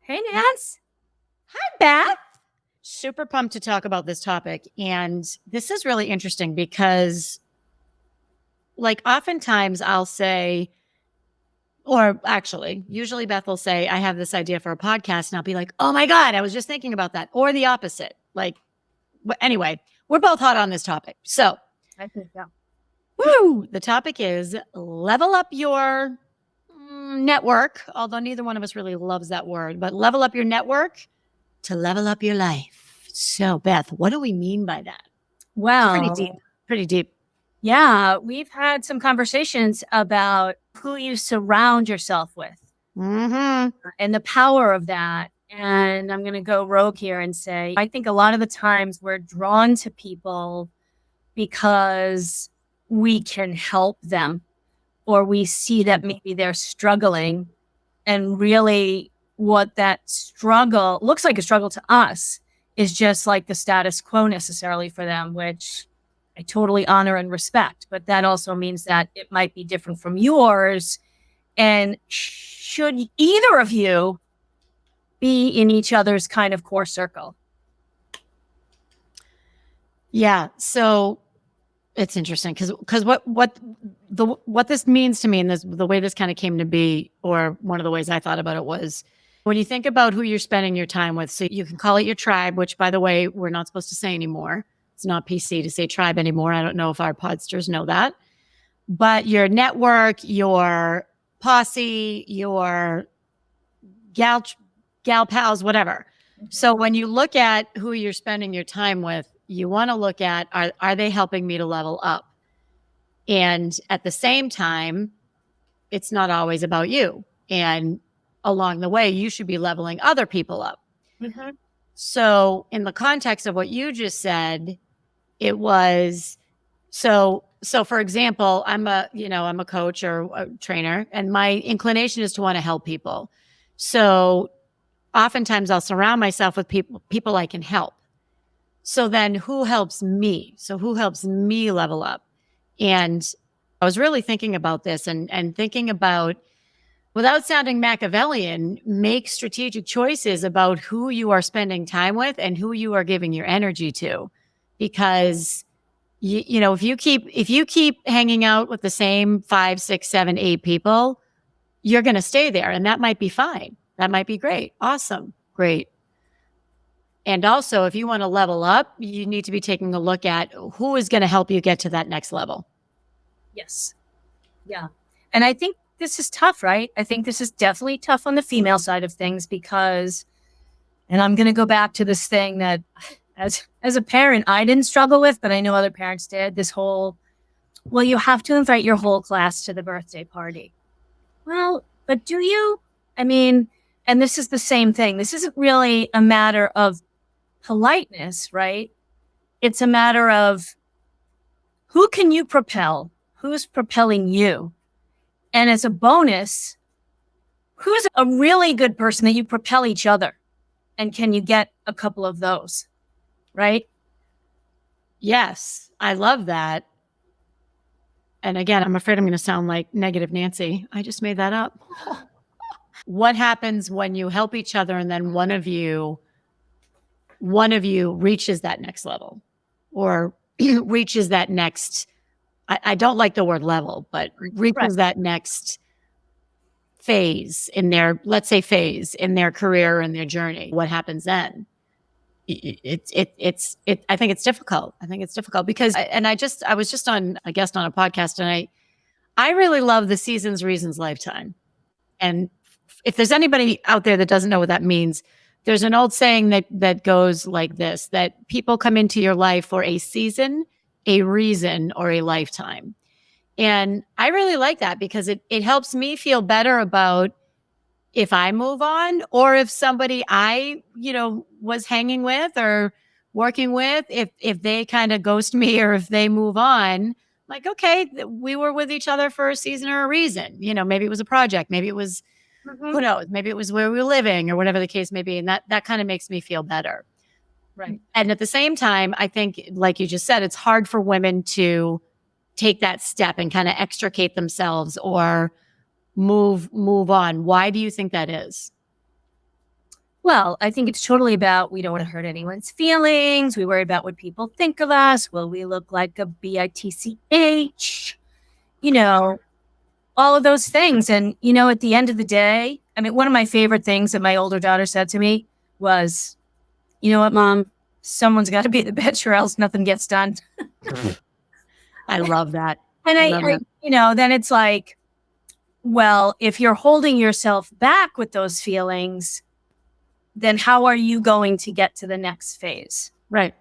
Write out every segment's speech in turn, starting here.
Hey, Nance. Hi, Beth. Super pumped to talk about this topic. And this is really interesting because, like, oftentimes I'll say, or actually, usually Beth will say, I have this idea for a podcast. And I'll be like, oh my God, I was just thinking about that. Or the opposite. Like, anyway, we're both hot on this topic. So, I think so. woo, the topic is level up your network, although neither one of us really loves that word, but level up your network to level up your life. So, Beth, what do we mean by that? Well, Pretty deep. yeah, we've had some conversations about who you surround yourself with Mm-hmm. and the power of that. And I'm going to go rogue here and say, I think a lot of the times we're drawn to people because we can help them or we see that maybe they're struggling. And really, what that struggle looks like a struggle to us is just like the status quo necessarily for them, which I totally honor and respect. But that also means that it might be different from yours. And should either of you be in each other's kind of core circle? Yeah. So it's interesting because what this means to me and the way this kind of came to be, or one of the ways I thought about it was when you think about who you're spending your time with. So you can call it your tribe, which by the way, we're not supposed to say anymore. It's not PC to say tribe anymore. I don't know if our podsters know that, but your network, your posse, your gal pals, whatever. So when you look at who you're spending your time with, you want to look at, are they helping me to level up? And at the same time, it's not always about you. And along the way, you should be leveling other people up. Mm-hmm. So in the context of what you just said, it was so for example, I'm a coach or a trainer, and my inclination is to want to help people. So oftentimes I'll surround myself with people I can help. So then who helps me? So who helps me level up? And I was really thinking about this and thinking about, without sounding Machiavellian, make strategic choices about who you are spending time with and who you are giving your energy to. Because if you keep hanging out with the same 5, 6, 7, 8 people, you're going to stay there, and that might be fine. That might be great. Awesome. Great. And also, if you want to level up, you need to be taking a look at who is going to help you get to that next level. Yes. Yeah. And I think this is tough, right? I think this is definitely tough on the female side of things because, and I'm going to go back to this thing that as a parent, I didn't struggle with, but I know other parents did, this whole, well, you have to invite your whole class to the birthday party. Well, but do you? I mean, and this is the same thing. This isn't really a matter of politeness, right? It's a matter of who can you propel? Who's propelling you? And as a bonus, who's a really good person that you propel each other? And can you get a couple of those? Right? Yes, I love that. And again, I'm afraid I'm going to sound like negative Nancy. I just made that up. What happens when you help each other and then one of you reaches that next level or reaches that next, I don't like the word level, but reaches that next phase in their, let's say phase in their career and their journey. What happens then? I think it's difficult. I think it's difficult because, I was just on a guest on a podcast, and I really love the Seasons, Reasons, Lifetime. And if there's anybody out there that doesn't know what that means, there's an old saying that goes like this, that people come into your life for a season, a reason, or a lifetime. And I really like that because it helps me feel better about if I move on or if somebody I, was hanging with or working with, if they kind of ghost me or if they move on, like, okay, we were with each other for a season or a reason. Maybe it was a project, maybe it was, who knows, maybe it was where we were living or whatever the case may be. And that kind of makes me feel better. Right. And at the same time, I think, like you just said, it's hard for women to take that step and kind of extricate themselves or move on. Why do you think that is? Well, I think it's totally about we don't want to hurt anyone's feelings. We worry about what people think of us. Will we look like a bitch? You know, all of those things. And, at the end of the day, I mean, one of my favorite things that my older daughter said to me was, you know what, Mom? Someone's got to be the bitch or else nothing gets done. I love that. And then it's like, well, if you're holding yourself back with those feelings, then how are you going to get to the next phase? Right.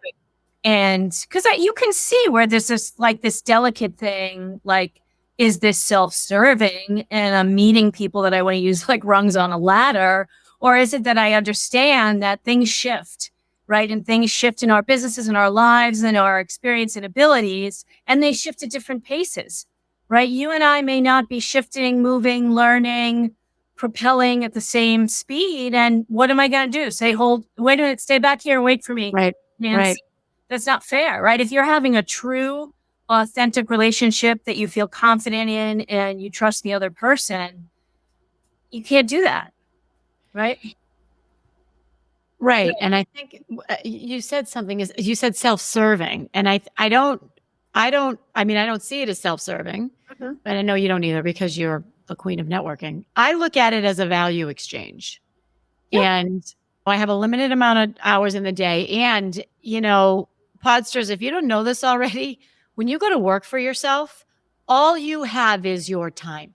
And because you can see where there's this delicate thing, like, is this self-serving and I'm meeting people that I want to use like rungs on a ladder? Or is it that I understand that things shift, right? And things shift in our businesses and our lives and our experience and abilities, and they shift at different paces, right? You and I may not be shifting, moving, learning, propelling at the same speed. And what am I going to do? Say, wait a minute, stay back here and wait for me. Right. Nancy. Right. That's not fair, right? If you're having a true, authentic relationship that you feel confident in and you trust the other person, you can't do that. Right. Right. And I think you said something you said self-serving, and I don't see it as self-serving, but I know you don't either because you're the queen of networking. I look at it as a value exchange. Yeah. And I have a limited amount of hours in the day. And, Podsters, if you don't know this already, when you go to work for yourself, all you have is your time.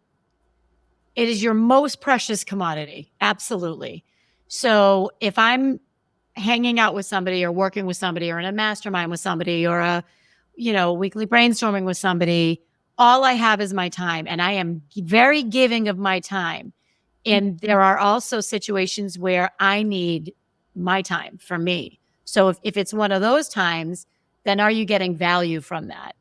It is your most precious commodity. Absolutely. So if I'm hanging out with somebody or working with somebody or in a mastermind with somebody or a, weekly brainstorming with somebody, all I have is my time, and I am very giving of my time. And there are also situations where I need my time for me. So if it's one of those times, then are you getting value from that?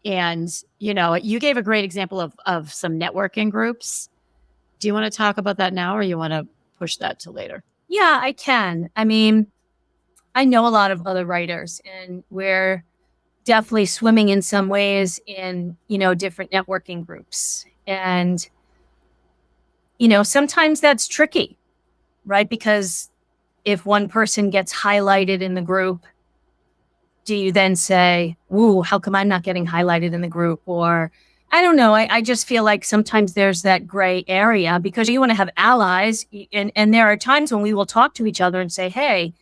And, you gave a great example of some networking groups. Do you want to talk about that now, or you want to push that to later? Yeah, I can. I mean, I know a lot of other writers, and we're definitely swimming in some ways in, different networking groups. And, sometimes that's tricky, right? Because if one person gets highlighted in the group, do you then say, ooh, how come I'm not getting highlighted in the group? Or I don't know. I just feel like sometimes there's that gray area because you want to have allies. And there are times when we will talk to each other and say, hey,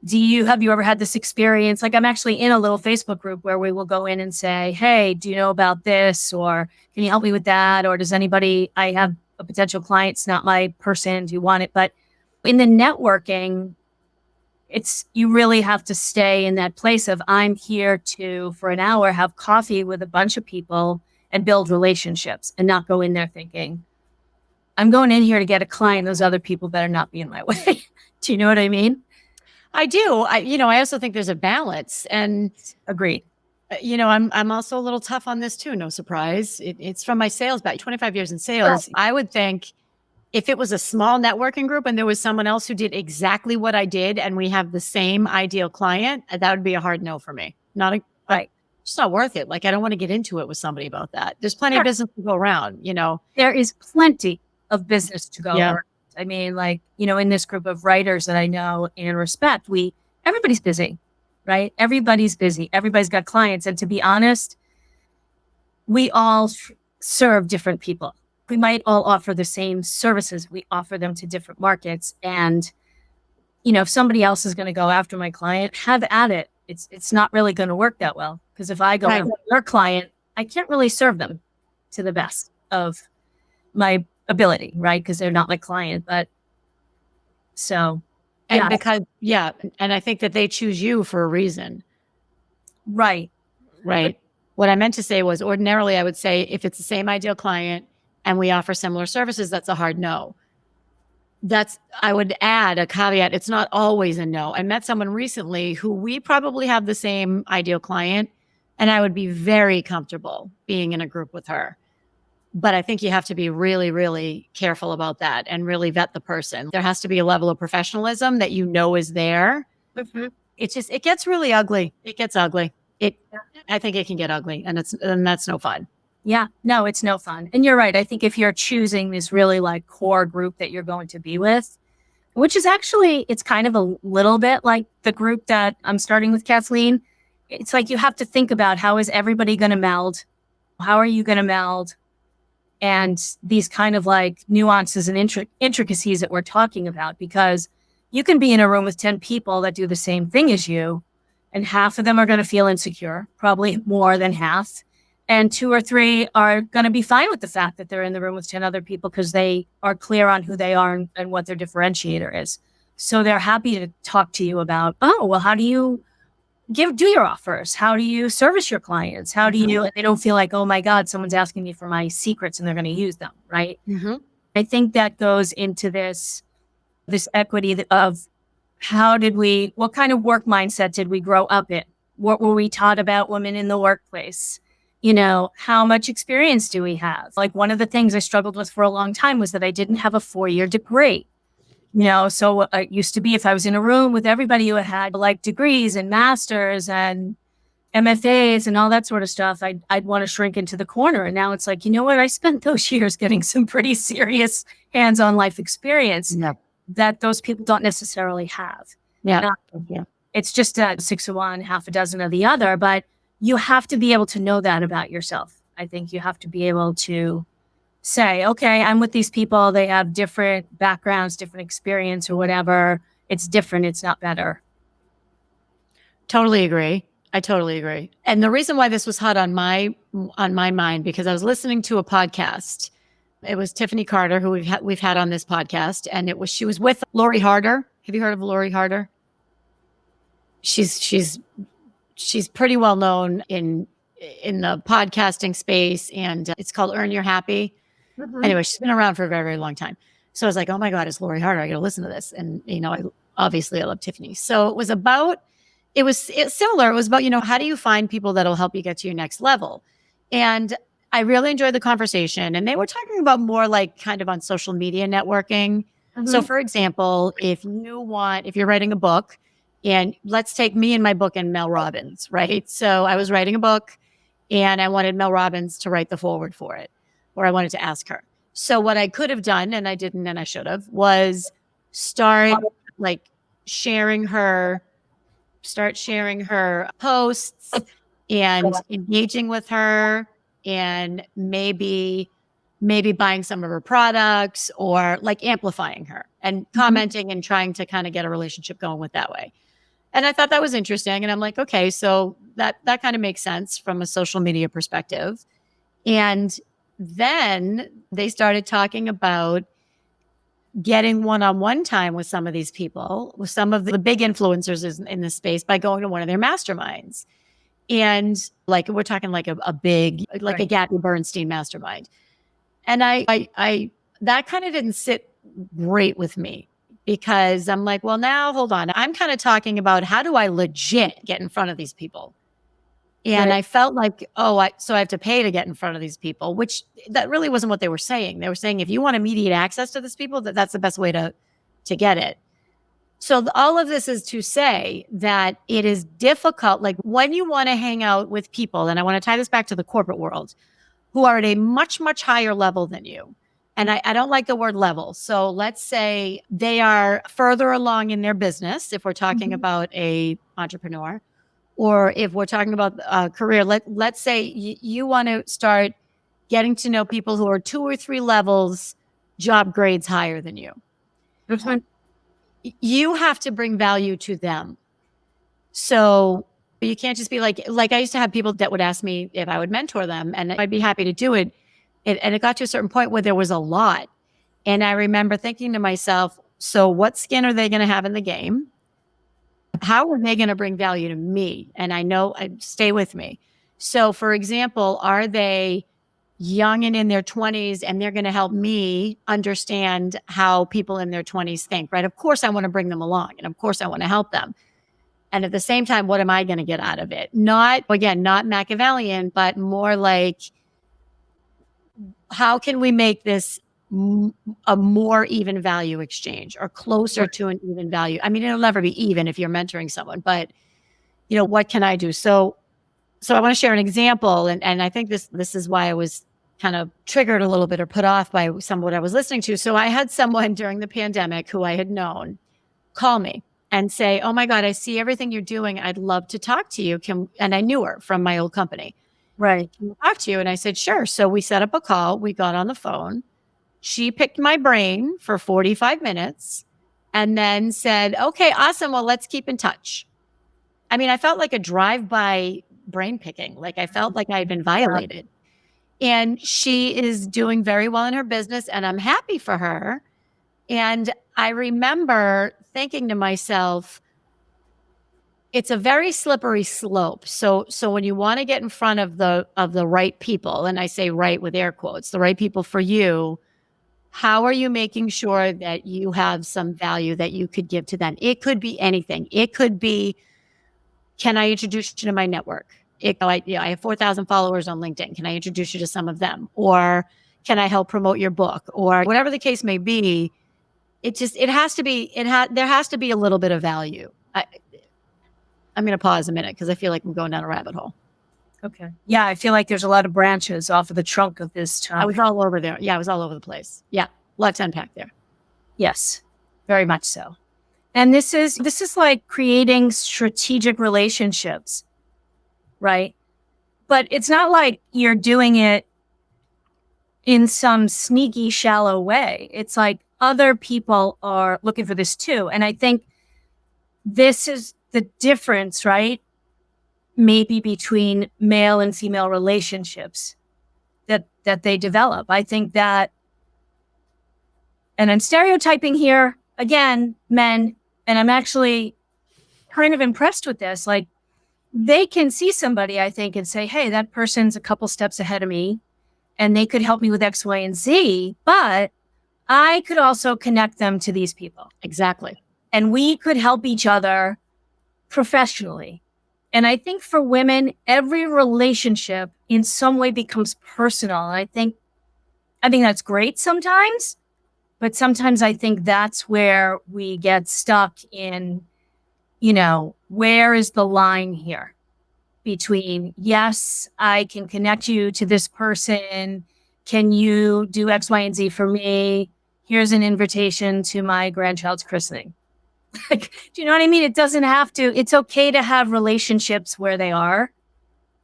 have you ever had this experience? Like, I'm actually in a little Facebook group where we will go in and say, hey, do you know about this? Or can you help me with that? Or I have a potential client, it's not my person, do you want it? But in the networking, you really have to stay in that place of I'm here to, for an hour, have coffee with a bunch of people and build relationships and not go in there thinking, I'm going in here to get a client. Those other people better not be in my way. Do you know what I mean? I do. I also think there's a balance, and agreed. I'm also a little tough on this too. No surprise. It's from my sales back, 25 years in sales. Sure. I would think if it was a small networking group and there was someone else who did exactly what I did and we have the same ideal client, that would be a hard no for me. Right. It's not worth it. Like, I don't want to get into it with somebody about that. There's plenty of business to go around, There is plenty of business to go around. I mean, like, in this group of writers that I know and respect, everybody's busy, right? Everybody's busy. Everybody's got clients. And to be honest, we all serve different people. We might all offer the same services. We offer them to different markets. And, if somebody else is going to go after my client, have at it. It's not really going to work that well. Because if I go after your client, I can't really serve them to the best of my ability, right? Because they're not my client. But so, and and I think that they choose you for a reason. Right. What I meant to say was, ordinarily I would say if it's the same ideal client and we offer similar services, that's a hard no. I would add a caveat. It's not always a no. I met someone recently who we probably have the same ideal client, and I would be very comfortable being in a group with her. But I think you have to be really, really careful about that and really vet the person. There has to be a level of professionalism that is there. Mm-hmm. It gets really ugly. It gets ugly. I think it can get ugly, and that's no fun. Yeah, no, it's no fun. And you're right. I think if you're choosing this really like core group that you're going to be with, which is actually, it's kind of a little bit like the group that I'm starting with, Kathleen. It's like you have to think about, how is everybody going to meld? How are you going to meld? And these kind of like nuances and intricacies that we're talking about, because you can be in a room with 10 people that do the same thing as you, and half of them are going to feel insecure, probably more than half. And 2 or 3 are going to be fine with the fact that they're in the room with 10 other people because they are clear on who they are and what their differentiator is. So they're happy to talk to you about, oh, well, how do you do your offers? How do you service your clients? How do you, and they don't feel like, oh my God, someone's asking me for my secrets and they're going to use them. Right. Mm-hmm. I think that goes into this equity of what kind of work mindset did we grow up in? What were we taught about women in the workplace? How much experience do we have? Like, one of the things I struggled with for a long time was that I didn't have a 4-year degree. So it used to be, if I was in a room with everybody who had like degrees and masters and MFAs and all that sort of stuff, I'd want to shrink into the corner. And now it's like, you know what? I spent those years getting some pretty serious hands-on life experience that those people don't necessarily have. Yeah. It's just 6 of one, half a dozen of the other, but you have to be able to know that about yourself. I think you have to be able to say, okay, I'm with these people. They have different backgrounds, different experience or whatever. It's different. It's not better. Totally agree. I totally agree. And the reason why this was hot on my mind, because I was listening to a podcast. It was Tiffany Carter, who we've had on this podcast, and she was with Lori Harder. Have you heard of Lori Harder? She's pretty well known in the podcasting space, and it's called Earn Your Happy. Mm-hmm. Anyway, she's been around for a very, very long time. So I was like, oh my God, it's Lori Harder. I got to listen to this. And, I love Tiffany. So it was similar. It was about, how do you find people that'll help you get to your next level? And I really enjoyed the conversation. And they were talking about more like kind of on social media networking. Mm-hmm. So for example, if you're writing a book, and let's take me and my book and Mel Robbins, right? So I was writing a book and I wanted Mel Robbins to write the foreword for it, or I wanted to ask her. So what I could have done, and I didn't, and I should have, was start sharing her posts and engaging with her, and maybe buying some of her products, or like amplifying her and commenting and trying to kind of get a relationship going with that way. And I thought that was interesting. And I'm like, okay, so that kind of makes sense from a social media perspective. And then they started talking about getting one-on-one time with some of these people, with some of the big influencers in this space, by going to one of their masterminds. And like, we're talking like a big, like a Gabby Bernstein mastermind. And I that kind of didn't sit great with me, because I'm like, well, now hold on. I'm kind of talking about, how do I legit get in front of these people? And I felt like, so I have to pay to get in front of these people, which that really wasn't what they were saying. They were saying, if you want immediate access to these people, that's the best way to get it. So all of this is to say that it is difficult. Like, when you want to hang out with people, and I want to tie this back to the corporate world, who are at a much, much higher level than you. And I don't like the word level. So let's say they are further along in their business, if we're talking about a entrepreneur, or if we're talking about a career. Let's say you want to start getting to know people who are 2 or 3 levels, job grades higher than you. You have to bring value to them. So you can't just be like I used to have people that would ask me if I would mentor them, and I'd be happy to do it. And it got to a certain point where there was a lot. And I remember thinking to myself, so what skin are they going to have in the game? How are they going to bring value to me? And stay with me. So for example, are they young and in their 20s, and they're going to help me understand how people in their 20s think, right? Of course, I want to bring them along, and of course I want to help them. And at the same time, what am I going to get out of it? Not Machiavellian, but more like, how can we make this a more even value exchange, or closer to an even value? I mean, it'll never be even if you're mentoring someone, but what can I do? So I want to share an example. And I think this is why I was kind of triggered a little bit or put off by some of what I was listening to. So I had someone during the pandemic who I had known call me and say, "Oh my God, I see everything you're doing. I'd love to talk to you." And I knew her from my old company. Right. "Can I talk to you?" And I said, "Sure." So we set up a call. We got on the phone. She picked my brain for 45 minutes and then said, "Okay, awesome. Well, let's keep in touch." I mean, I felt like a drive-by brain picking. Like I felt like I had been violated. And she is doing very well in her business, and I'm happy for her. And I remember thinking to myself, it's a very slippery slope. So when you want to get in front of the right people, and I say right with air quotes, the right people for you, how are you making sure that you have some value that you could give to them? It could be anything. It could be, can I introduce you to my network? I have 4,000 followers on LinkedIn. Can I introduce you to some of them? Or can I help promote your book? Or whatever the case may be. There has to be a little bit of value. I'm going to pause a minute because I feel like I'm going down a rabbit hole. Okay. Yeah, I feel like there's a lot of branches off of the trunk of this topic. I was all over there. Yeah, I was all over the place. Yeah, a lot to unpack there. Yes, very much so. And this is like creating strategic relationships, right? But it's not like you're doing it in some sneaky, shallow way. It's like other people are looking for this too. And I think this is the difference, right? Maybe between male and female relationships that they develop. I think that, and I'm stereotyping here again, men, and I'm actually kind of impressed with this. Like they can see somebody, I think, and say, hey, that person's a couple steps ahead of me and they could help me with X, Y, and Z, but I could also connect them to these people. Exactly. And we could help each other professionally. And I think for women, every relationship in some way becomes personal. And I think that's great sometimes, but sometimes I think that's where we get stuck in, where is the line here between, yes, I can connect you to this person. Can you do X, Y, and Z for me? Here's an invitation to my grandchild's christening. Like, do you know what I mean? It doesn't have to. It's okay to have relationships where they are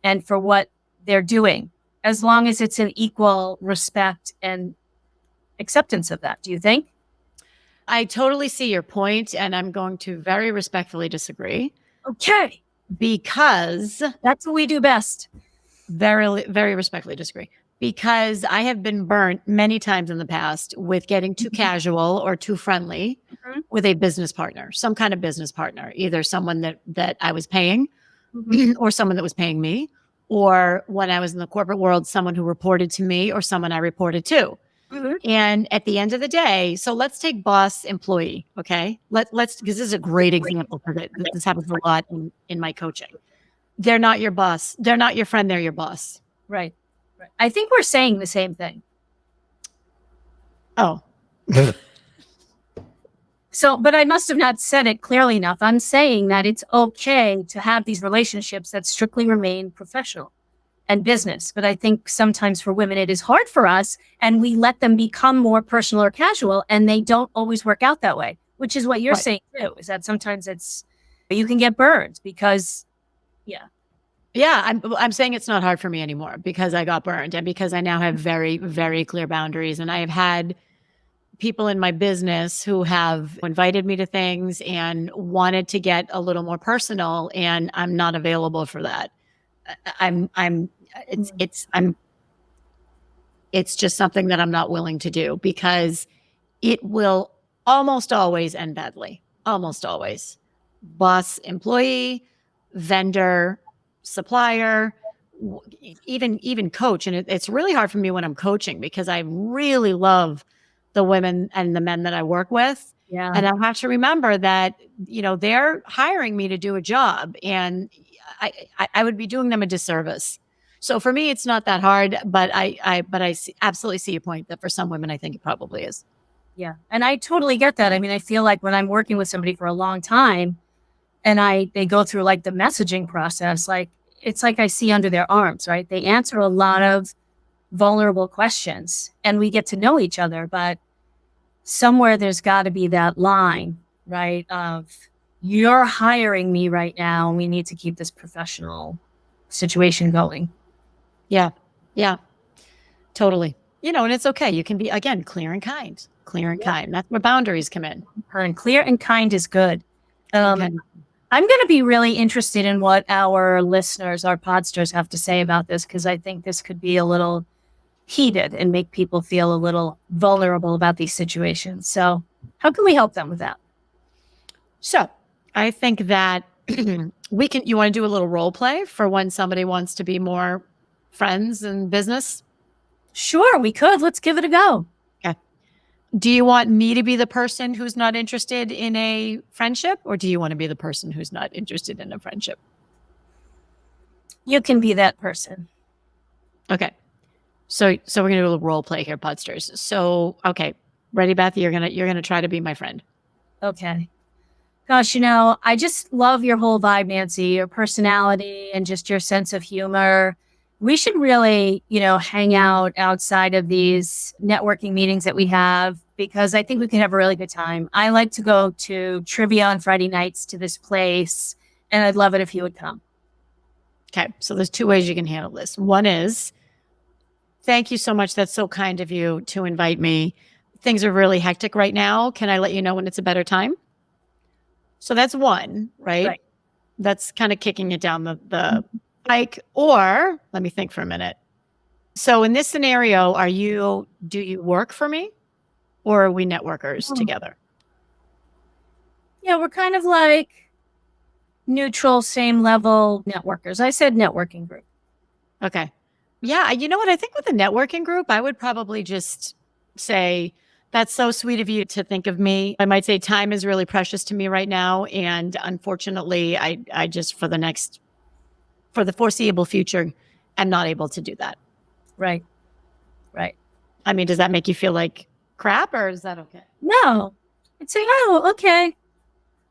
and for what they're doing, as long as it's an equal respect and acceptance of that. Do you think? I totally see your point, and I'm going to very respectfully disagree. Okay. Because that's what we do best. Very, very respectfully disagree. Because I have been burnt many times in the past with getting too casual or too friendly with a business partner, some kind of business partner, either someone that I was paying or someone that was paying me, or when I was in the corporate world, someone who reported to me or someone I reported to. And at the end of the day, so let's take boss employee. Okay. Let's, because this is a great example for that. This happens a lot in my coaching. They're not your boss. They're not your friend. They're your boss. Right. I think we're saying the same thing. Oh. So, but I must have not said it clearly enough. I'm saying that it's okay to have these relationships that strictly remain professional and business. But I think sometimes for women, it is hard for us and we let them become more personal or casual and they don't always work out that way, which is what you're saying too, is that sometimes you can get burned because, Yeah, I'm saying it's not hard for me anymore because I got burned and because I now have very, very clear boundaries. And I have had people in my business who have invited me to things and wanted to get a little more personal, and I'm not available for that. It's just something that I'm not willing to do because it will almost always end badly. Almost always. Boss, employee, vendor, supplier, even coach. And it's really hard for me when I'm coaching because I really love the women and the men that I work with. Yeah. And I have to remember that, they're hiring me to do a job and I would be doing them a disservice. So for me, it's not that hard, but I absolutely see your point that for some women, I think it probably is. Yeah. And I totally get that. I mean, I feel like when I'm working with somebody for a long time and they go through like the messaging process, like it's like I see under their arms, right? They answer a lot of vulnerable questions and we get to know each other. But somewhere there's got to be that line, right? Of you're hiring me right now and we need to keep this professional situation going. Yeah. Yeah. Totally. And it's okay. You can be, again, clear and kind. Clear and kind. That's where boundaries come in. And clear and kind is good. Okay. I'm going to be really interested in what our listeners, our podsters, have to say about this, because I think this could be a little heated and make people feel a little vulnerable about these situations. So how can we help them with that? So I think that you want to do a little role play for when somebody wants to be more friends in business? Sure, we could. Let's give it a go. Okay. Do you want me to be the person who's not interested in a friendship, or do you want to be the person who's not interested in a friendship? You can be that person. Okay. So we're gonna do a little role play here, Podsters. So okay, ready, Beth? You're gonna try to be my friend. Okay. Gosh, I just love your whole vibe, Nancy, your personality and just your sense of humor. We should really, hang out outside of these networking meetings that we have, because I think we can have a really good time. I like to go to trivia on Friday nights to this place, and I'd love it if you would come. Okay. So there's two ways you can handle this. One is, thank you so much. That's so kind of you to invite me. Things are really hectic right now. Can I let you know when it's a better time? So that's one, right? That's kind of kicking it down the pike. Or let me think for a minute. So in this scenario, do you work for me, or are we networkers together? Yeah, we're kind of like neutral, same level networkers. I said networking group. Okay. Yeah. You know what? I think with a networking group, I would probably just say, that's so sweet of you to think of me. I might say time is really precious to me right now. And unfortunately, I just, for the foreseeable future, I'm not able to do that. Right. I mean, does that make you feel like crap, or is that okay? No. I'd say, oh, okay.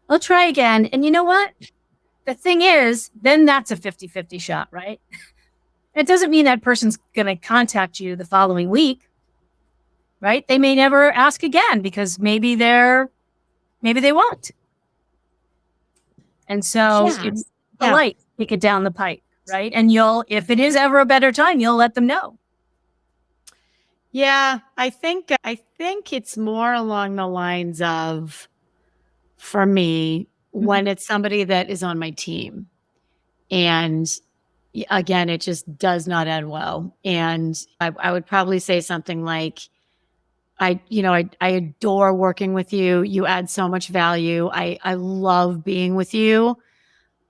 I'll try again. And you know what? The thing is, then that's a 50-50 shot, right? It doesn't mean that person's going to contact you the following week, right? They may never ask again, because maybe they won't. And so it's polite, kick it down the pipe, right? And if it is ever a better time, you'll let them know. Yeah, I think it's more along the lines of, for me, when it's somebody that is on my team, and again, it just does not end well. And I would probably say something like, I adore working with you. You add so much value. I love being with you.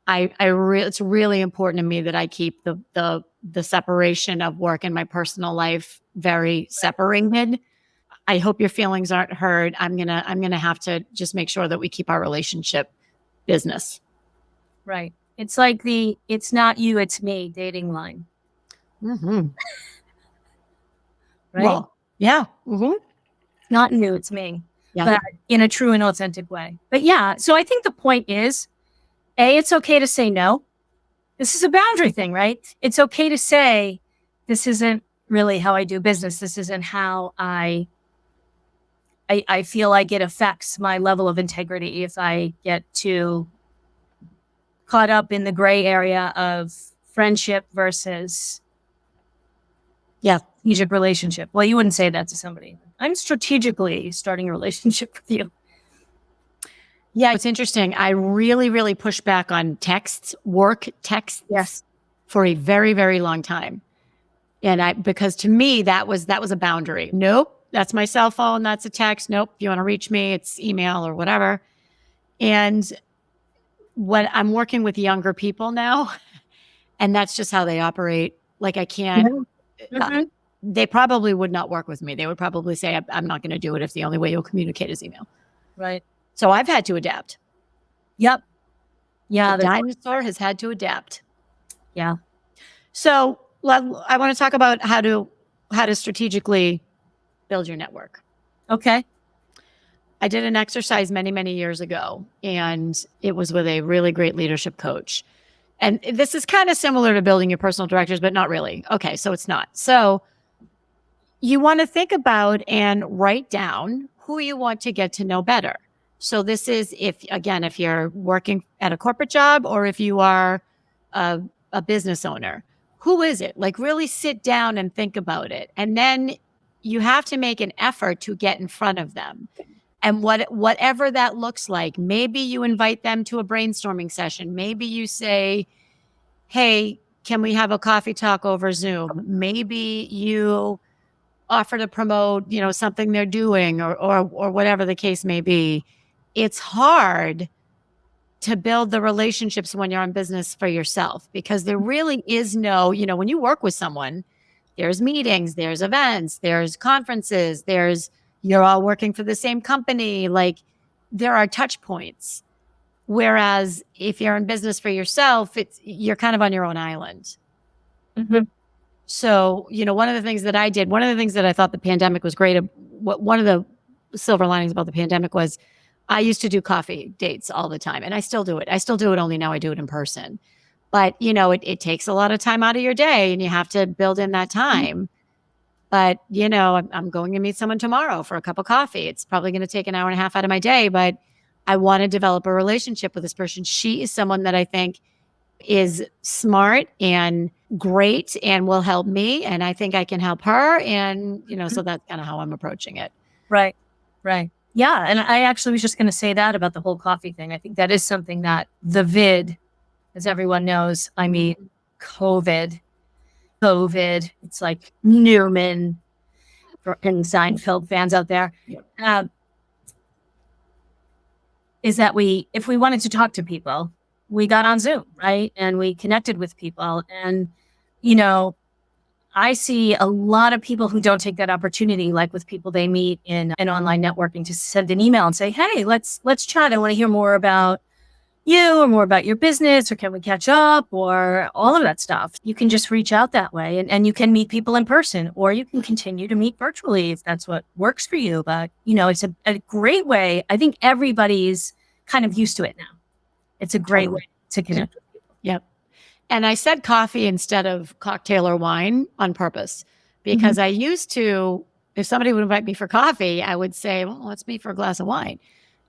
It's really important to me that I keep the separation of work and my personal life very separated. I hope your feelings aren't hurt. I'm gonna have to just make sure that we keep our relationship business. Right. It's like it's not you, it's me dating line. Mm-hmm. Right? Well, yeah. Mm-hmm. It's not you, it's me. Yeah. But in a true and authentic way. But yeah, so I think the point is, it's okay to say no. This is a boundary thing, right? It's okay to say, this isn't really how I do business. This isn't how I feel like it affects my level of integrity if I get too caught up in the gray area of friendship versus strategic relationship. Well, you wouldn't say that to somebody. I'm strategically starting a relationship with you. Yeah, it's interesting. I really, really push back on work texts, for a very, very long time. And because to me, that was a boundary. Nope, that's my cell phone. That's a text. Nope. If you want to reach me, it's email or whatever. And when I'm working with younger people now, and that's just how they operate. Like I can't, they probably would not work with me. They would probably say, I'm not going to do it if the only way you'll communicate is email. Right. So I've had to adapt. Yep. Yeah. The dinosaur has had to adapt. Yeah. So I want to talk about how to strategically build your network. Okay. I did an exercise many, many years ago, and it was with a really great leadership coach. And this is kind of similar to building your personal directors, but not really. Okay, so it's not. So you want to think about and write down who you want to get to know better. So this is if you're working at a corporate job or if you are a business owner, who is it? Like really sit down and think about it. And then you have to make an effort to get in front of them. And whatever that looks like, maybe you invite them to a brainstorming session. Maybe you say, hey, can we have a coffee talk over Zoom? Maybe you offer to promote, something they're doing or whatever the case may be. It's hard to build the relationships when you're in business for yourself because there really is no, when you work with someone, there's meetings, there's events, there's conferences, you're all working for the same company. Like there are touch points. Whereas if you're in business for yourself, you're kind of on your own island. Mm-hmm. So, one of the things that I did, one of the things that I thought the pandemic was great, one of the silver linings about the pandemic was I used to do coffee dates all the time, and I still do it. I still do it, only now I do it in person. But, it takes a lot of time out of your day, and you have to build in that time. But, I'm going to meet someone tomorrow for a cup of coffee. It's probably going to take an hour and a half out of my day, but I want to develop a relationship with this person. She is someone that I think is smart and great and will help me. And I think I can help her. And, so that's kind of how I'm approaching it. Right. Right. Yeah. And I actually was just going to say that about the whole coffee thing. I think that is something that the vid, as everyone knows, I mean, COVID, it's like Newman for any Seinfeld fans out there. Is that if we wanted to talk to people, we got on Zoom, right? And we connected with people. And, I see a lot of people who don't take that opportunity, like with people they meet in an online networking, to send an email and say, hey, let's chat. I want to hear more about you or more about your business, or can we catch up, or all of that stuff. You can just reach out that way and you can meet people in person, or you can continue to meet virtually if that's what works for you. But, it's a great way. I think everybody's kind of used to it now. It's a great way to connect with people. Yep. And I said coffee instead of cocktail or wine on purpose because I used to, if somebody would invite me for coffee, I would say, well, let's meet for a glass of wine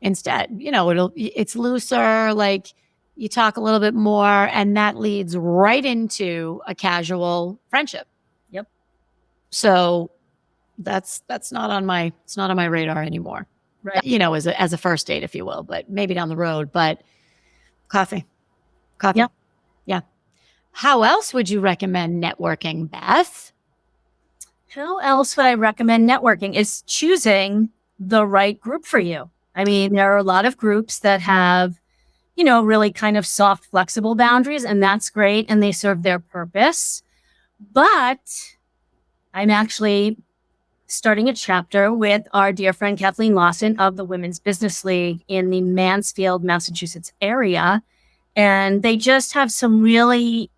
instead. It's looser, like you talk a little bit more, and that leads right into a casual friendship. Yep. So that's not on my radar anymore. Right. As a first date, if you will, but maybe down the road. But coffee. Yeah. Yeah. How else would you recommend networking, Beth? How else would I recommend networking is choosing the right group for you. I mean, there are a lot of groups that have, really kind of soft, flexible boundaries, and that's great. And they serve their purpose. But I'm actually starting a chapter with our dear friend Kathleen Lawson of the Women's Business League in the Mansfield, Massachusetts area. And they just have some really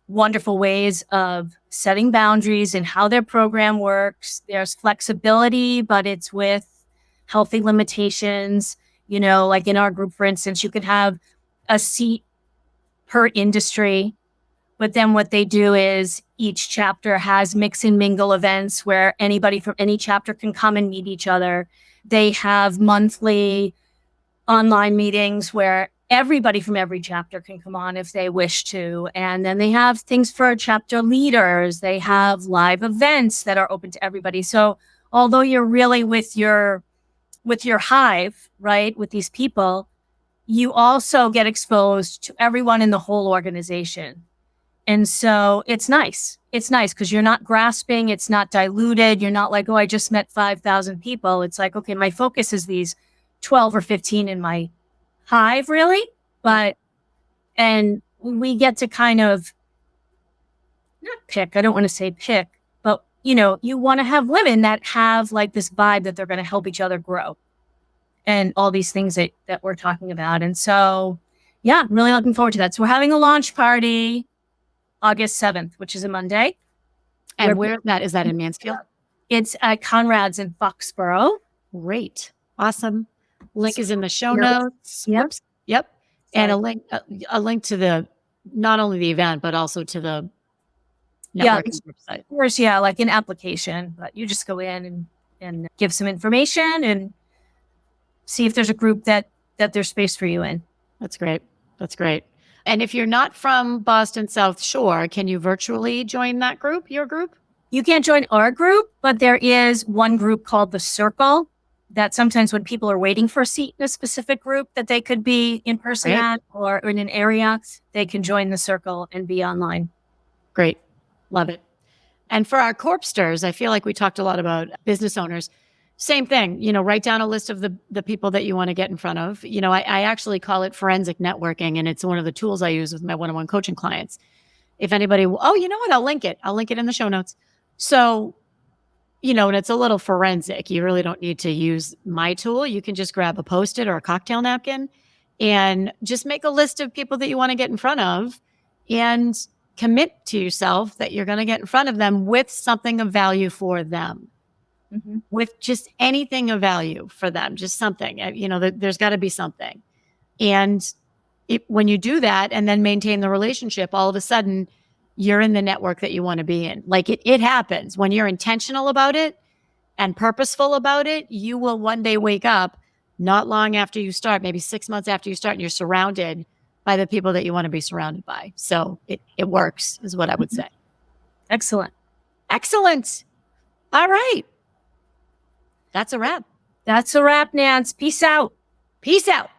wonderful ways of setting boundaries and how their program works. There's flexibility, but it's with healthy limitations. Like in our group, for instance, you could have a seat per industry. But then what they do is each chapter has mix and mingle events where anybody from any chapter can come and meet each other. They have monthly online meetings where everybody from every chapter can come on if they wish to. And then they have things for chapter leaders. They have live events that are open to everybody. So although you're really with your hive, right, with these people, you also get exposed to everyone in the whole organization. And so it's nice. It's nice because you're not grasping. It's not diluted. You're not like, oh, I just met 5,000 people. It's like, okay, my focus is these 12 or 15 in my hive, really. And we get to kind of not pick. I don't want to say pick, but you want to have women that have like this vibe that they're going to help each other grow and all these things that we're talking about. And so, yeah, I'm really looking forward to that. So we're having a launch party August 7th, which is a Monday. And where is that in Mansfield? It's at Conrad's in Foxborough. Great. Awesome. Link is in the show notes. Yep. And a link to not only the event, but also to the Yeah, networking group site. of course, yeah, like an application, but you just go in and give some information and see if there's a group that there's space for you in. That's great. That's great. And if you're not from Boston South Shore, can you virtually join that group, your group? You can't join our group, but there is one group called the Circle that sometimes when people are waiting for a seat in a specific group that they could be in person Right. at or in an area, they can join the Circle and be online. Great. Love it. And for our corpsters, I feel like we talked a lot about business owners. Same thing, write down a list of the people that you want to get in front of. I actually call it forensic networking, and it's one of the tools I use with my one-on-one coaching clients. If anybody, you know what? I'll link it. I'll link it in the show notes. So, and it's a little forensic. You really don't need to use my tool. You can just grab a Post-it or a cocktail napkin and just make a list of people that you want to get in front of and commit to yourself that you're going to get in front of them with something of value for them. Mm-hmm. With just anything of value for them, just something, there's got to be something. And when you do that and then maintain the relationship, all of a sudden you're in the network that you want to be in. Like it happens when you're intentional about it and purposeful about it. You will one day wake up not long after you start, maybe 6 months after you start, and you're surrounded by the people that you want to be surrounded by. So it works is what I would say. Excellent. Excellent. All right. That's a wrap. That's a wrap, Nance. Peace out. Peace out.